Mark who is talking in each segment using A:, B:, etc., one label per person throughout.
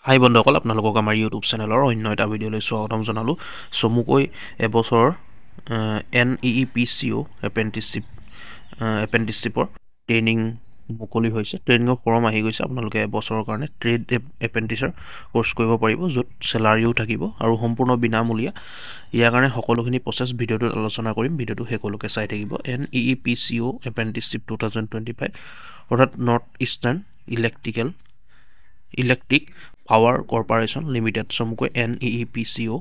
A: হাই বন্ধুসকল, আপোনালোকক আমাৰ ইউটিউব চেনেলৰ অন্য এটা ভিডিঅ'লৈ স্বাগতম জনালোঁ। চমুকৈ এবছৰৰ NEEPCO এপেণ্টিছশ্বিপৰ ট্ৰেইনিং মুকলি হৈছে। ট্ৰেইনিঙৰ ফৰ্ম আহি গৈছে। আপোনালোকে এবছৰৰ কাৰণে ট্ৰেড এপেণ্টিছৰ কোৰ্চ কৰিব পাৰিব, য'ত চেলাৰিও থাকিব আৰু সম্পূৰ্ণ বিনামূলীয়া। ইয়াৰ কাৰণে সকলোখিনি প্ৰচেছ ভিডিঅ'টোত আলোচনা কৰিম। ভিডিঅ'টো শেষলৈকে চাই থাকিব। NEEPCO এপেণ্টিছশ্বিপ 2025 অৰ্থাৎ north eastern electric power corporation limited, চমুকৈ NEEPCO।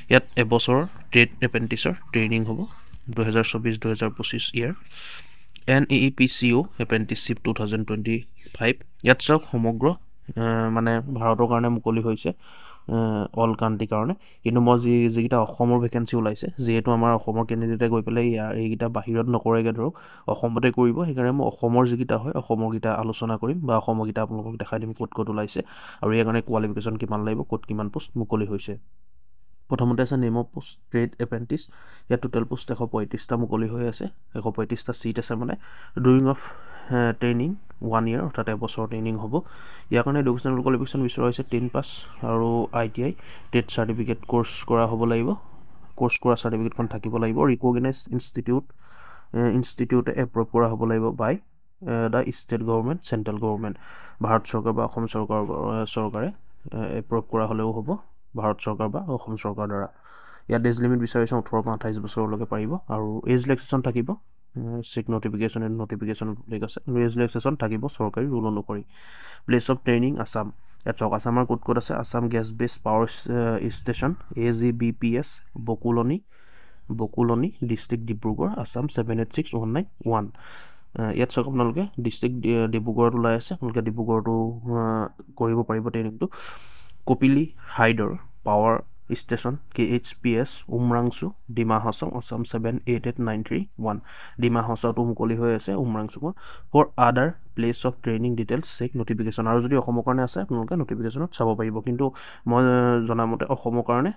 A: ইয়াত এবছৰৰ ট্ৰেড এপেণ্টিছৰ ট্ৰেইনিং হ'ব 2024-2025 ইয়াৰ। NEEPCO এপেণ্টিছশ্বিপ 2025। ইয়াত চাওক সমগ্ৰ মানে ভাৰতৰ কাৰণে মুকলি হৈছে, অল কাণ্ট্ৰিৰ কাৰণে। কিন্তু মই যিকেইটা অসমৰ ভেকেঞ্চি ওলাইছে, যিহেতু আমাৰ অসমৰ কেণ্ডিডেটে গৈ পেলাই এইকেইটা বাহিৰত নকৰেগৈ, ধৰক অসমতে কৰিব, সেইকাৰণে মই অসমৰ যিকেইটা হয় অসমৰকেইটা আলোচনা কৰিম বা অসমৰকেইটা আপোনালোকক দেখাই দিম ক'ত ক'ত ওলাইছে আৰু ইয়াৰ কাৰণে কোৱালিফিকেশ্যন কিমান লাগিব, ক'ত কিমান পোষ্ট মুকলি হৈছে। প্ৰথমতে আছে নেম অফ পোষ্ট ট্ৰেড এপেণ্টিছ। ইয়াত টোটেল পোষ্ট 135টা মুকলি হৈ আছে। 135টা ছিট আছে মানে। ডুৰিং অফ ট্ৰেইনিং 1 year, অৰ্থাৎ এবছৰৰ ট্ৰেইনিং হ'ব। ইয়াৰ কাৰণে এডুকেশ্যনেল কোৱালিফিকেশ্যন বিচৰা হৈছে 10 পাছ আৰু ITI ট্ৰেড চাৰ্টিফিকেট কোৰ্চ কৰা হ'ব লাগিব। কোৰ্চ কৰা চাৰ্টিফিকেটখন থাকিব লাগিব। ৰিকগনাইজ ইনষ্টিটিউটে এপ্ৰুভ কৰা হ'ব লাগিব by the state government, central government. Bharat চৰকাৰ বা অসম চৰকাৰে এপ্ৰুভ কৰা হ'লেও হ'ব, ভাৰত চৰকাৰ বা অসম চৰকাৰৰ দ্বাৰা। ইয়াত এজ লিমিট বিচাৰিছে 18 পৰা 28 বছৰলৈকে পাৰিব আৰু এজ ৰিলেক্সেশ্যন থাকিব। চেক নটিফিকেশ্যন উল্লেখ আছে। এজ ৰিলেক্সেশ্যন থাকিব চৰকাৰী ৰুল অনুসৰি। Place of training Assam. ইয়াত চাওক আছামৰ ক'ত ক'ত আছে। Assam gas base power station AGBPS Bokuloni district Dibrugarh, Assam 786191। ইয়াত চাওক আপোনালোকে ডিষ্ট্ৰিক্ট ডিব্ৰুগড়ত ওলাই আছে। আপোনালোকে ডিব্ৰুগড়টো কৰিব পাৰিব ট্ৰেইনিংটো। Kopili hydro power station KHPS Umrangso, Dima Hasao, Assam 788931। ডিমা হাছাওটো মুকলি হৈ আছে উমৰাংচুকৰ। For other place of training details check notification. আৰু যদি অসমৰ কাৰণে আছে আপোনালোকে নটিফিকেশ্যনত চাব পাৰিব, কিন্তু মই জনামতে অসমৰ কাৰণে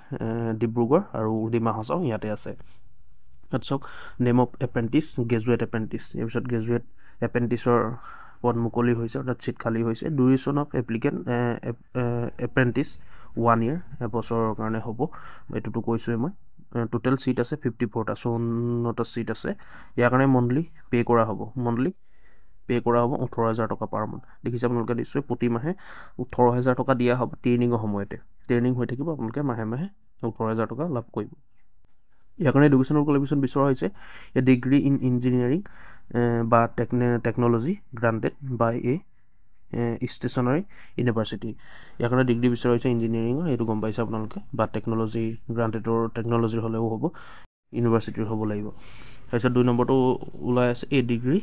A: ডিব্ৰুগড় আৰু ডিমা হাছাও ইয়াতে আছে। তাত চাওক name of apprentice graduate apprentice. ইয়াৰ পিছত গ্ৰেজুৱেট এপ্ৰেণ্টিছৰ পদ মুকলি হৈছে, অৰ্থাৎ ছিট খালী হৈছে। ডিউৰেশ্যন অফ এপ্ৰেণ্টিছ 1 year, এবছৰৰ কাৰণে হ'ব। এইটোতো কৈছোঁৱেই মই। টোটেল ছিট আছে 54টা, 54টা ছিট আছে। ইয়াৰ কাৰণে মন্থলি পে' কৰা হ'ব। 18,000 টকা পাৰ মান্থ। দেখিছে আপোনালোকে নিশ্চয় প্ৰতিমাহে 18,000 টকা দিয়া হ'ব ট্ৰেইনিঙৰ সময়তে। ট্ৰেইনিং হৈ থাকিব, আপোনালোকে মাহে মাহে 18,000 টকা লাভ কৰিব। ইয়াৰ কাৰণে এডুকেশ্যনেল কোৱালিফিকেশ্যন বিচৰা হৈছে ডিগ্ৰী ইন ইঞ্জিনিয়াৰিং বা টেকন'লজি গ্ৰাণ্টেড বাই ষ্টেচনাৰী ইউনিভাৰ্চিটি। ইয়াৰ কাৰণে ডিগ্ৰী বিচৰা হৈছে ইঞ্জিনিয়াৰিঙৰ, এইটো গম পাইছে আপোনালোকে, বা টেকন'লজি গ্ৰাণ্টেডৰ টেকন'লজিৰ হ'লেও হ'ব, ইউনিভাৰ্চিটিৰ হ'ব লাগিব। তাৰপিছত 2 নম্বৰটো ওলাই আছে ডিগ্ৰী।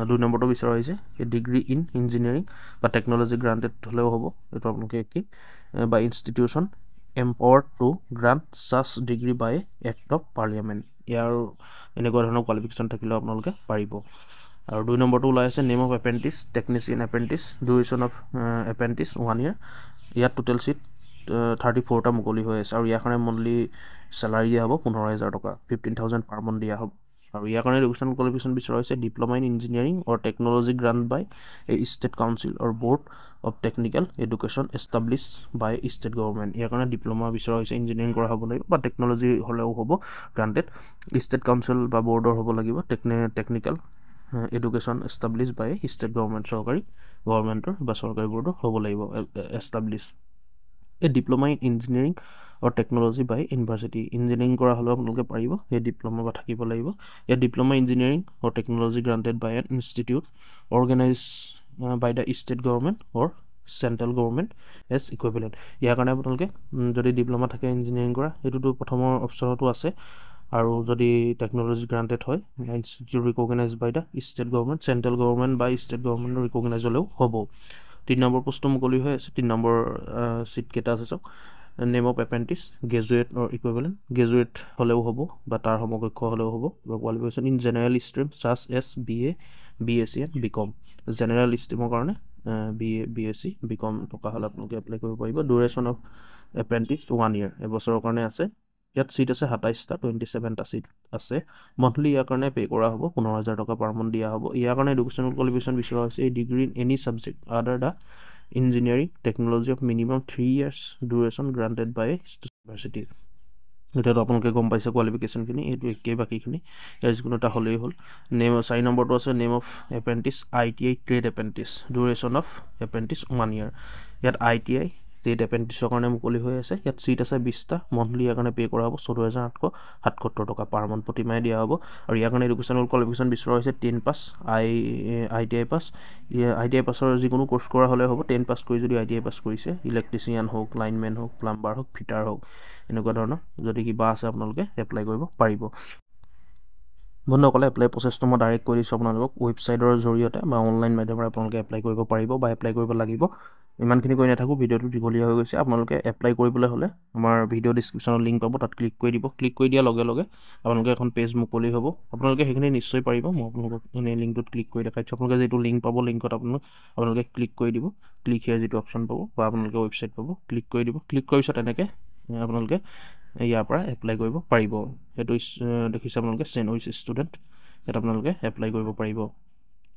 A: 2 নম্বৰটো বিচৰা হৈছে ডিগ্ৰী ইন ইঞ্জিনিয়াৰিং বা টেকন'লজি গ্ৰাণ্টেড হ'লেও হ'ব, এইটো আপোনালোকে একেই, বা institution empowered to grant such degree by act of parliament. ইয়াৰ এনেকুৱা ধৰণৰ কোৱালিফিকেশ্যন থাকিলেও আপোনালোকে পাৰিব। আৰু 2 নম্বৰটো ওলাই আছে name of apprentice technician apprentice, duration of apprentice 1 year। ইয়াত টোটেল ছিট 34টা মুকলি হৈ আছে আৰু ইয়াৰ কাৰণে মন্থলি চেলাৰি দিয়া হ'ব 15,000 টকা, 15,000 পাৰ মান্থ দিয়া হ'ব। আৰু ইয়াৰ কাৰণে এডুকেশ্যনেল কোৱালিফিকেশ্যন বিচৰা হৈছে diploma in engineering or technology grant by state council or board of technical education establish by state government. ইয়াৰ কাৰণে ডিপ্ল'মা বিচৰা হৈছে, ইঞ্জিনিয়াৰিং কৰা হ'ব লাগিব বা টেকন'লজি হ'লেও হ'ব গ্ৰাণ্টেড। ষ্টেট কাউন্সিল বা ব'ৰ্ডৰ হ'ব লাগিব, technical education establish by state government, চৰকাৰী গভৰ্ণমেণ্টৰ বা চৰকাৰী ব'ৰ্ডৰ হ'ব লাগিব establish. Diploma in engineering or technology by university. Engineering কৰা হ'লেও আপোনালোকে পাৰিব, সেই ডিপ্ল'মা বা থাকিব লাগিব। ইয়াত diploma engineering or technology granted by an institute organize by the state government or central government as equivalent. ইয়াৰ কাৰণে আপোনালোকে যদি ডিপ্ল'মা থাকে ইঞ্জিনিয়াৰিং কৰা, সেইটোতো প্ৰথমৰ অপশ্যনতো আছে। আৰু যদি টেকন'লজি গ্ৰাণ্টেড হয়, institute recognise by the state government, central government বা ষ্টেট গভৰ্ণমেণ্টৰ ৰিকগনাইজ হ'লেও হ'ব। 3 নম্বৰ পোষ্টটো মুকলি হৈ আছে। 3 নম্বৰ ছিট কেইটা আছে চাওক। Name of apprentice graduate or equivalent, graduate হ'লেও হ'ব বা তাৰ সমকক্ষ হ'লেও হ'ব। বা qualification in general stream such as BA BSc and BCom। General ষ্ট্ৰীমৰ কাৰণে BA BSc BCom থকা হ'লে আপোনালোকে এপ্লাই কৰিব পাৰিব। ডিউৰেশ্যন অফ এপ্ৰেণ্টিছ 1 year, এবছৰৰ কাৰণে আছে। ইয়াত ছিট আছে 27টা, 27টা ছিট আছে। মন্থলি ইয়াৰ কাৰণে পে' কৰা হ'ব 15,000 টকা পাৰ মান্থ দিয়া হ'ব। ইয়াৰ কাৰণে এডুকেশ্যনেল কোৱালিফিকেশ্যন বিচৰা হৈছে degree in any subject other the engineering technology of minimum 3 years duration granted by university. এতিয়াতো আপোনালোকে গম পাইছে কোৱালিফিকেশ্যনখিনি, এইটো একেই বাকীখিনি, ইয়াৰ যিকোনো এটা হ'লেই হ'ল। 4 নম্বৰটো আছে name of apprentice ITI trade apprentice, duration of apprentice 1 year। ইয়াত ITI ট্ৰেড এপ্ৰেণ্টিছৰ কাৰণে মুকলি হৈ আছে। ইয়াত চিট আছে 20টা। মন্থলি ইয়াৰ কাৰণে পে' কৰা হ'ব 14,877 টকা পাৰ মান্থ প্ৰতিমাহে দিয়া হ'ব। আৰু ইয়াৰ কাৰণে এডুকেশ্যনেল কোৱালিফিকেশ্যন বিচৰা হৈছে 10 পাছ, ITI পাছ। ITI পাছৰ যিকোনো কোৰ্চ কৰা হ'লে হ'ব। 10 পাছ কৰি যদি ITI পাছ কৰিছে, ইলেক্ট্ৰিচিয়ান হওক, লাইনমেন হওক, প্লাম্বাৰ হওক, ফিটাৰ হওক, এনেকুৱা ধৰণৰ যদি কিবা আছে আপোনালোকে এপ্লাই কৰিব পাৰিব। বন্ধুসকলে এপ্লাই প্ৰচেছটো মই ডাইৰেক্ট কৰি দিছোঁ আপোনালোকক। ৱেবছাইটৰ জৰিয়তে বা অনলাইন মাধ্যমেৰে আপোনালোকে এপ্লাই কৰিব পাৰিব বা এপ্লাই কৰিব লাগিব। ইমানখিনি কৈ নাথাকোঁ, ভিডিঅ'টো দীঘলীয়া হৈ গৈছে। আপোনালোকে এপ্লাই কৰিবলৈ হ'লে আমাৰ ভিডিঅ' ডিছক্ৰিপশ্যনত লিংক পাব, তাত ক্লিক কৰি দিব। ক্লিক কৰি দিয়াৰ লগে লগে আপোনালোকে এখন পেজ মুকলি হ'ব। আপোনালোকে সেইখিনি নিশ্চয় পাৰিব। মই আপোনালোকক এনেই লিংকটোত ক্লিক কৰি দেখাইছোঁ। আপোনালোকে যিটো লিংক পাব, লিংকত আপোনালোকে ক্লিক কৰি দিব। ক্লিক হিয়াৰ যিটো অপশ্যন পাব বা আপোনালোকে ৱেবছাইট পাব, ক্লিক কৰি দিব। ক্লিক কৰাৰ পিছত এনেকৈ আপোনালোকে ইয়াৰ পৰা এপ্লাই কৰিব পাৰিব। সেইটো দেখিছে আপোনালোকে চেণ্ড উইথ ষ্টুডেণ্ট, ইয়াত আপোনালোকে এপ্লাই কৰিব পাৰিব।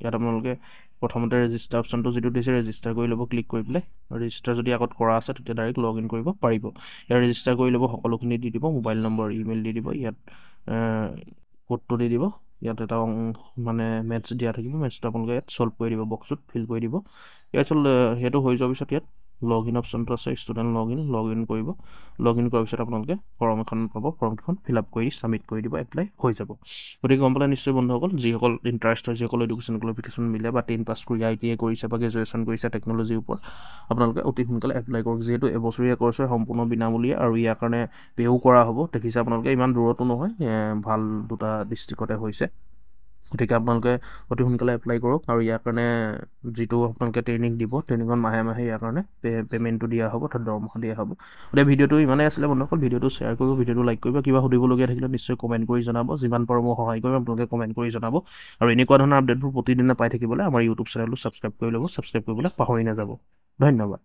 A: ইয়াত আপোনালোকে প্ৰথমতে ৰেজিষ্টাৰ অপশ্যনটো যিটো দিছে ৰেজিষ্টাৰ কৰি ল'ব ক্লিক কৰি পেলাই। ৰেজিষ্টাৰ যদি আগত কৰা আছে তেতিয়া ডাইৰেক্ট লগ ইন কৰিব পাৰিব। ইয়াত ৰেজিষ্টাৰ কৰি ল'ব, সকলোখিনি দি দিব, মোবাইল নম্বৰ, ইমেইল দি দিব, ইয়াত কোডটো দি দিব। ইয়াত এটা মানে মেথছ দিয়া থাকিব, মেথছটো আপোনালোকে ইয়াত ছল্ভ কৰি দিব, বক্সটোত ফিল কৰি দিব। ইয়াত সেইটো হৈ যোৱাৰ পিছত ইয়াত লগ ইন অপশ্যনটো আছে, ষ্টুডেণ্ট লগ ইন কৰিব। লগ ইন কৰাৰ পিছত আপোনালোকে ফৰ্ম এখন পাব, ফৰ্মখন ফিল আপ কৰি ছাবমিট কৰি দিব, এপ্লাই হৈ যাব। গতিকে গম পালে নিশ্চয় বন্ধুসকল, যিসকল ইণ্টাৰেষ্ট হয়, যিসকল এডুকেশ্যন কোৱালিফিকেশ্যন মিলে বা 10 পাছ কৰি ITI কৰিছে বা গ্ৰেজুৱেশ্যন কৰিছে টেকন'লজিৰ ওপৰত, আপোনালোকে অতি সোনকালে এপ্লাই কৰক। যিহেতু এবছৰীয়া কৰ্চ হয়, সম্পূৰ্ণ বিনামূলীয়া আৰু ইয়াৰ কাৰণে পে'ও কৰা হ'ব। দেখিছে আপোনালোকে ইমান দূৰতো নহয়, ভাল দুটা ডিষ্ট্ৰিক্টতে হৈছে। গতিকে আপোনালোকে অতি সোনকালে এপ্লাই কৰক। আৰু ইয়াৰ কাৰণে যিটো আপোনালোকে ট্ৰেইনিং দিব, ট্ৰেইনিঙত মাহে মাহে ইয়াৰ কাৰণে পে'মেণ্টটো দিয়া হ'ব, অৰ্থাৎ দৰমহা দিয়া হ'ব। গতিকে ভিডিঅ'টো ইমানেই আছিলে বন্ধুসকল। ভিডিঅ'টো শ্বেয়াৰ কৰিব, ভিডিঅ'টো লাইক কৰিব। কিবা সুধিবলগীয়া থাকিলে নিশ্চয় কমেণ্ট কৰি জনাব। যিমান পাৰোঁ মই সহায় কৰিম, আপোনালোকে কমেণ্ট কৰি জনাব। আৰু এনেকুৱা ধৰণৰ আপডেটবোৰ প্ৰতিদিনে পাই থাকিবলৈ আমাৰ ইউটিউব চেনেলটো ছাবস্ক্ৰাইব কৰি ল'ব। ছাবস্ক্ৰাইব কৰিবলৈ পাহৰি নাযাব। ধন্যবাদ।